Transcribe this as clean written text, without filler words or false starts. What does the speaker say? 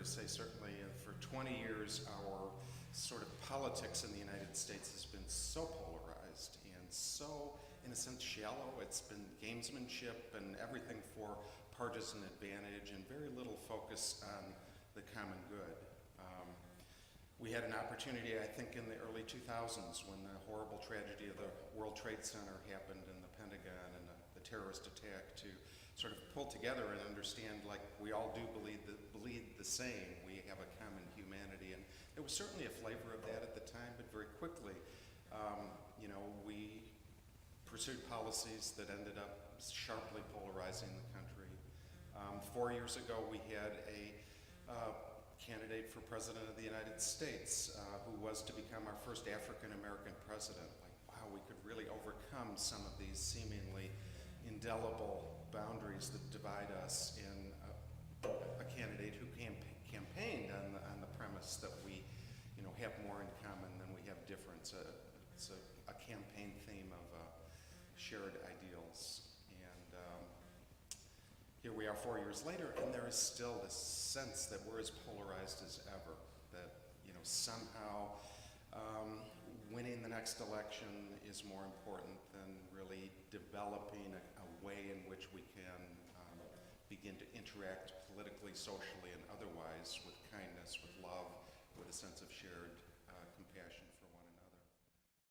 to say certainly for 20 years our sort of politics in the United States has been so polarized and so, in a sense, shallow. It's been gamesmanship and everything for partisan advantage and very little focus on the common good. We had an opportunity, I think, in the early 2000s when the horrible tragedy of the World Trade Center happened in the Pentagon and the terrorist attack to sort of pull together and understand, like, we all do believe the same. We have a common humanity, and there was certainly a flavor of that at the time, but very quickly, we pursued policies that ended up sharply polarizing the country. 4 years ago, we had a candidate for President of the United States who was to become our first African-American president. Like, wow, we could really overcome some of these seemingly indelible boundaries that divide us in a candidate who campaigned on the premise that we have more in common than we have difference. It's a campaign theme of shared ideals. And here we are 4 years later, and there is still this sense that we're as polarized as ever, that somehow winning the next election is more important than really developing a way in which we can begin to interact politically, socially, and otherwise with kindness, with love, with a sense of shared